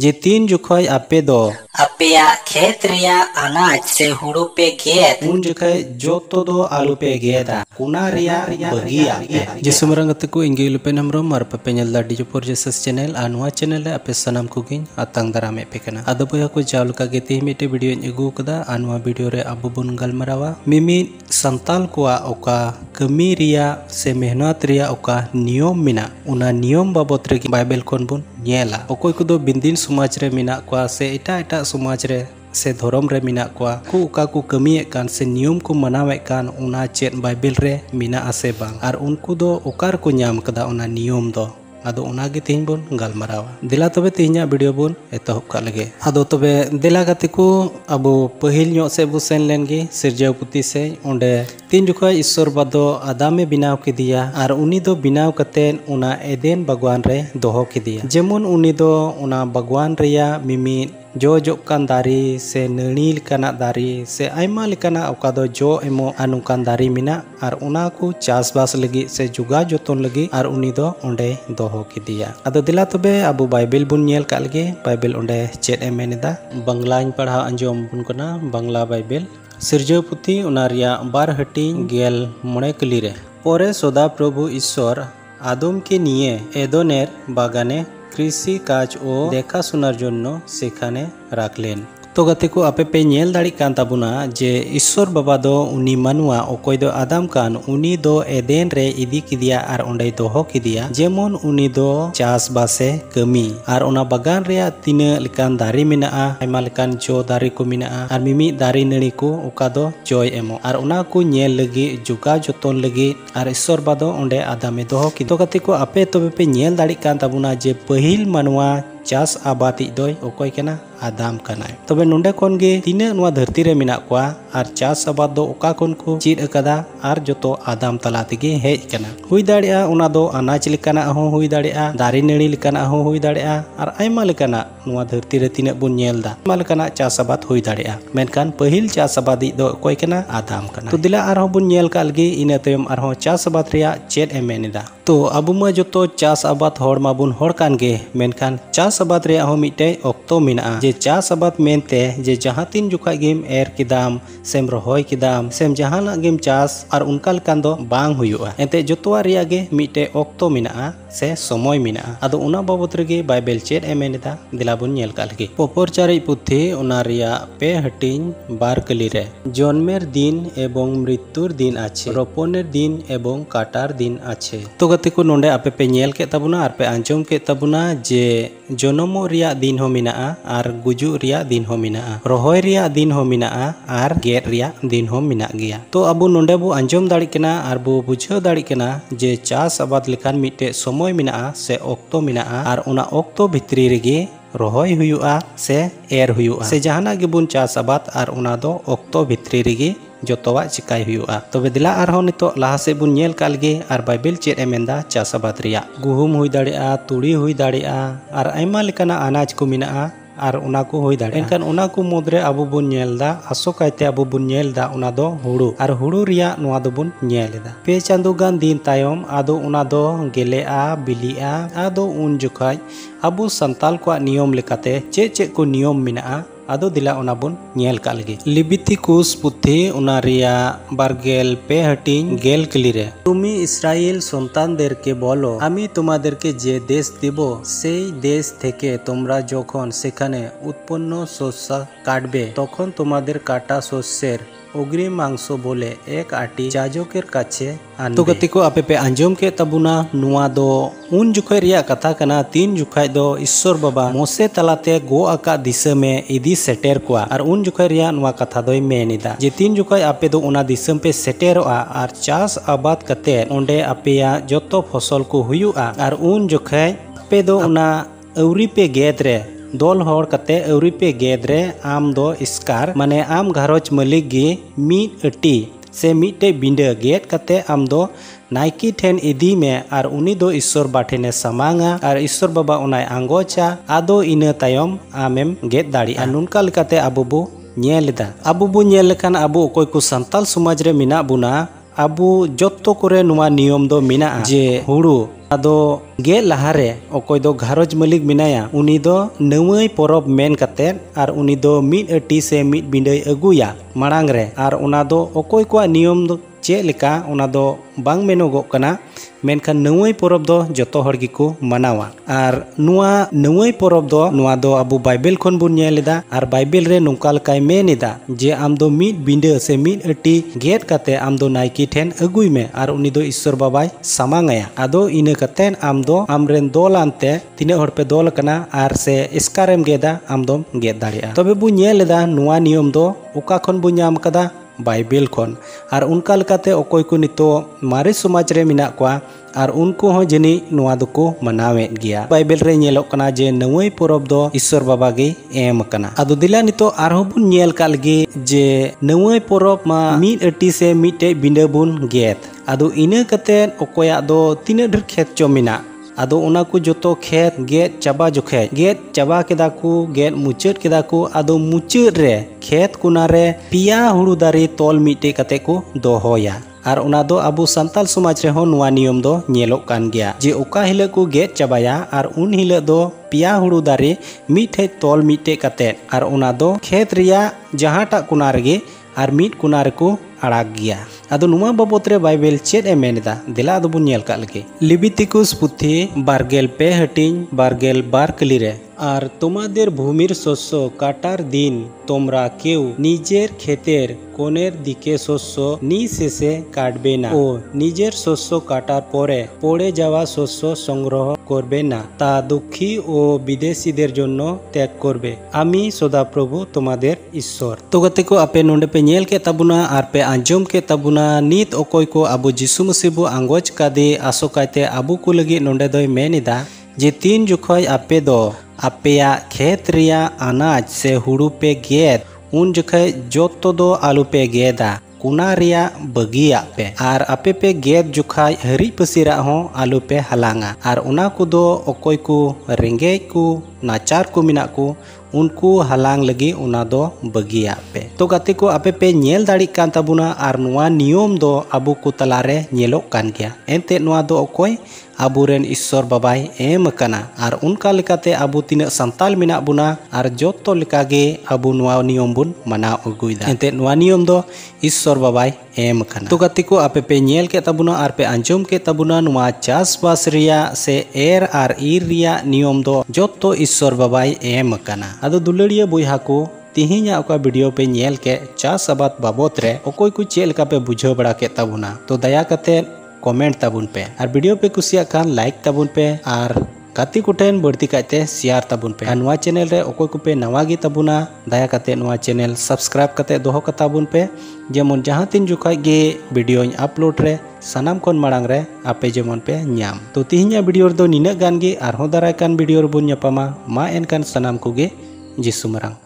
जे तीन जुखय आपे दो अपेया खेत रिया अनाज से हुड़ू पे गेद उन जुखय जोतो दो आलू पे गेदा कुना रिया बगिया जे सुमरंग तको इंगे लुपे नमरो मार पे नेल दा डिजोपुर जेसस चैनल आनवा चैनल रे आपे सनाम कुगिन अतंग दारामे पे कना अदो बया को जावलका गेते मिटे वीडियो एगु कदा आनवा वीडियो रे अबो बन गलमरावा मिमी संताल कोआ ओका कमी रिया से मेहनत रिया ओका नियम मिना उना नियम बाबत रे बाइबल कोन बुन नेला ओकोय कुदो बिंदिन समाज रे मिना कोआ से एटा एटा समाज रे से धर्म रे मिना कोआ को उका को कमिए कान से नियम को मनावे कान उना चेत बाइबल रे मिना आसे बांग आर उनको दो ओकार को नाम कदा उना नियम दो आदो उनागे तीन बोन गलमरावा दिला तबे तीना वीडियो बोन एतहब का लगे आदो तबे दिला गति को अब पहिल ᱧᱚᱜ से बु सेन लेनगे सिरजापुती से ओंडे तीन जुखा ईश्वर बादो आदामे बिनाव किदिया आर उनी दो बिनाव कतेन उना एदेन बागवान रे दोहो किदिया जेमन उनी दो उना बागवान रेया मिमी जो जोकान दारी से नणी लेकाना दारी से आयमा लेकाना ओका दो जो एमो अनुकान दारी मिना आर उना को चासबास लगी से जुगा जोतन लगी आर उनी दो ओंडे दोहो किदिया आदो दिला तबे अबु बाइबल बुन नेल का लगे बाइबल ओंडे चेत एमेनेदा बांग्लाñ पढ़ा अंजम बुन कना बांग्ला बाइबल सिरजापुती उना रिया बार हटिंग गेल मोणे कली रे परे सदा प्रभु ईश्वर आदम के निये एदोनेर बागाने कृषि काज ओ देखा सुनार जोन्नो सेखाने राखलेन तो गते को आपे पे नेल दाड़ी कान ताबुना जे ईश्वर बाबा दो उनी मानुआ ओकोय दो आदम कान उनी दो एदेन रे इदी किदिया आर ओंडे दोहो किदिया जेमन उनी दो चास बासे कमी आर ओना बागान रे तिना लेकान दारी मिनाआ आयमा लेकान जो दारी को मिनाआ आर मिमी दारी नणी को ओका दो जय एमो आर ओना को नेल लगी जुगा जतन लगी आर ईश्वर बादो ओंडे आदामे दोहो कि तो गते को आपे तबे पे नेल दाड़ी कान ताबुना जे पहिल मानुआ चास आबादी दोय ओकोय केना आदाम कनाय तबे नोंडे कोन गे तिना नुआ धरती रे मिना कोआ आर चास आबाद दो ओका कोन को चीद अकदा आर जतो आदाम तला तेगे हेज कना हुई दाड़िया उना दो अनाज लेकाना हो हुई दाड़िया दारी नणी लेकाना हो हुई दाड़िया आर आयमा लेकाना नुआ धरती रे तिना बुन नेलदा आयमा लेकाना चास आबाद हुई दाड़िया मेनकान पहिल चास आबादी दो ओकोय केना आदाम कना तो दिला आर हो बुन नेल का लगे इना तयम आर हो चास आबाद रिया चेद एमेनेदा तो अबु मा जतो चास आबाद होड़ मा बुन होड़ कान गे मेनकान चास आबाद रे हो मिटे ऑक्तो मिना जे चास आबाद मेनते जे जहां तीन जुखा गेम एर किदाम सेम रहोय किदाम सेम जहाना गेम चास और उनका लकान दो बांग हुयुआ एते जतोवा रिया गे मिटे ऑक्तो मिना से समय मिना आदो उना बाबत रे बाइबल चेद एमेनेदा दिलाबुन नेल का लगे पोपर चारि पुथी उना रिया पे हटिंग बार कली रे जन्मेर दिन एवं मृत्युर दिन आछे रोपनेर दिन एवं काटार दिन आछे तो गते को नोंडे आपे पे नेल के तबुना आर पे आंजम के तबुना जे जनमो रिया दिन हो मिना आर गुजु रिया दिन हो मिना रोहय रिया दिन हो मिना आर गेट रिया दिन हो मिना गया तो अबु नोंडे बु आंजम दाड़ी केना आर बु बुझाव दाड़ी केना जे चास आबाद लेखान मिटे समय मिना से ऑक्तो मिना आर उना ऑक्तो भितरी रेगे रोहय हुयुआ से एर हुयुआ से जहाना गे बुन चास आबाद आर उना दो ऑक्तो भितरी रेगे जोतोवा चिकाय हुयुआ तबे दिला आर हो नितो लाहा से बुन नेल का लगे आर बाइबल चेद एमेंदा चास आबाद रिया गुहुम हुई दाड़िया तुड़ी हुई दाड़िया आर आयमा लेकाना अनाज को मिना आर उना को होई दाड़े एनकान उना को मुद्रे अबु बुन नेलदा आसो कायते अबु बुन नेलदा उना दो हुड़ू आर हुड़ू रिया नुआ दो बुन नेलेदा पे चांदो गान दिन तायम आदो उना दो गेलेआ बिलिआ आदो उन जुखाय अबु संताल को नियम लेकाते चे को नियम मिना आदो दिला उना बुन नेल का लगे लिबिथिकुस पुथी उना रिया बारगेल पे हटिंग गेल कली रे तुमी इस्राएल सन्तानदेरके बोलो आमी तुम्हादेरके जे देश देबो सेई देश थेके तोमरा जखन सेखाने उत्पन्न शस्य काटबे तखन तुम्हादेर काटा शस्येर अग्रिम मांस बोले एक आटी जाजकेर काछे आनबे तो गति को आपे पे आंजम के तबुना नुआ दो उन जुखाय रिया कथा कना तीन जुखाय दो ईश्वर बाबा मोसे तलाते गो आका दिसम में इदी सेटेर कोआ और उन जुखाय रिया नुआ कथा दोय मेनिदा जे तीन जुखाय आपे दो उना दिसम पे सेटेरोआ और चास आबाद कते ओंडे आपेया जतो फसल को हुयुआ और उन जुखाय आपे दो उना अवरी पे गेद रे दोल होड़ कते अवरी पे गेद रे आम दो स्कार माने आम घरोच मलिक गे मीट अटी से मीटे बिंडे गेद कते आम दो नाइकी ठेन इदी में और उनी दो ईश्वर बाठेने समांगा और ईश्वर बाबा उनाय आंगोचा आदो इना तायम आमेम गेद दाड़ी आ नुनका लेकाते अबु बु नेलदा अबु बु नेल लेखान अबु ओकोय को संताल समाज रे मिना बुना अबु जत्तो करे नुआ नियम दो मिना जे हुड़ू आदो गे लहारे अकोय दो घारोज मालिक मिनाया उनी दो नवई परब मेन काते आर उनी दो मिद अटी से मिद बिंडई अगुया मांग रे आर उना दो अकोय को नियम दो चे लेका उना दो बांग मेनोगो कना मेनखान नवई परब दो जतो हर गिको मनावा आर नुआ नवई परब दो अबु बाइबल खन बुन नेलेदा आर बाइबल रे नोंका लकाय मेनेदा जे आम दो मिद बिंडे से मिद अटी गेट काते आम दो नाइकी ठेन अगुय मे आर उनी दो ईश्वर बाबाय सामांगाया आदो इने काते आम दो आमरेन दोल आनते तिने हर पे दोल कना आर से इसकारेम गेदा आम दो गेट दाड़िया तबे बु नेलेदा नुआ नियम दो ओका खन बु नाम कदा बाइबल खन आर उनका लकाते अकोय को नितो मारे समाज रे मिना कोआ आर उनको हो जनी नुआ दको मनावेत गिया बाइबल रे नेलोक कना जे नवई परब दो ईश्वर बाबा गे एम कना आदो दिला नितो आरहो बुन नेल कालगे जे नवई परब मा मिद अटी से मिदटे बिंडा बुन गेत आदो इने कते अकोया दो तिने ढेर खेत चो मिना आदो उना को जोतो खेत गेट चाबा जोखे गेट चाबा केदा को गेट मुचेट केदा को आदो मुचेट रे खेत कुना रे पिया हुड़ू दारे तोल मिटे कते को दोहोया आर उना दो अबु संताल समाज रे हो नुआ नियम दो नेलोक कान गया जे ओका हिले को गेट चाबाया आर उन हिले दो पिया हुड़ू दारे मिठे तोल मिटे कते आर उना दो खेत रिया जहाटा कुना रेगे आर मिट कुना रे को आड़ाग गया आदो नुमा बाबत रे बाइबल चेद ए मेनदा दिला आदो बुन नेल का लगे लिबितिकुस पुथी बारगेल पे हटिंग बारगेल बार कली रे आर तोमादेर भूमिर शस्य काटार दिन तोमरा केउ निजेर खेतेर कोनेर दिके शस्य नी शेषे काटबे ना ओ निजेर शस्य काटार परे पड़े जावा शस्य संग्रह करबे ना ता दुखी ओ विदेशीदेर जन्नो त्याग करबे आमी सदा प्रभु तोमादेर ईश्वर तो गते को आपे नोंडे पे नेल के ताबुना आर पे आंजम के ताबुना नित अकोय को आबु जिसु मसीह बु आंगोज कादे आसोकायते आबु को लगी नोंडे दोय मेनिदा जे तीन जुखय आपे दो आपेया खेत रिया अनाज से हुड़ू पे गेद उन जखय जोतो दो आलू पे गेदा कुना रिया बगिया पे आर आपे पे गेद जुखाय हरी पसीरा हो आलू पे हलांगा आर उना को दो अकोय को रेंगे को नाचार को मिना को उनको हलांग लगी उना दो बगिया पे तो गाते को आपे पे नेल दाड़ी कान ताबुना आर नुआ नियम दो आबु को तलारे नेलोक कान गया एंते नुआ दो अकोय आबुरेन ईश्वर बाबाय एम कना आर उनका लेकाते आबु तिना संताल मिना बुना आर जोतो लेकागे आबु नुआ नियम बुन मनाव अगुइदा एंते नुआ नियम दो ईश्वर बाबाय एम कना तो गाते को आपे पे नेल के ताबुना आर पे आंजम के ताबुना नुआ चास बास रिया से एर आर ईर रिया नियम दो जोतो ईश्वर बाबाय एम कना आदो दुलड़िया बुइहा को तिहिना ओका वीडियो पे नेल के चास आबाद बाबत रे अकोय को चेल का पे बुझाव बड़ा के ताबुना तो दया कते कमेंट ताबुन पे और वीडियो पे कुसिया खान लाइक ताबुन पे और गाती कुठेन बढ़ती काते शेयर ताबुन पे नवा चैनल रे अकोय को पे नवा गी ताबुना दया काते नवा चैनल सब्सक्राइब काते दोहो का ताबुन पे जेमन जहां तीन जुखाय गे वीडियो अपलोड रे सनाम कोन मांग रे आपे जेमन पे न्याम तो तिहिना वीडियो दो निना गान गे आर हो दाराय कान वीडियो रे बुन न्यापामा मा एनकान सनाम को गे जिसु मरांग।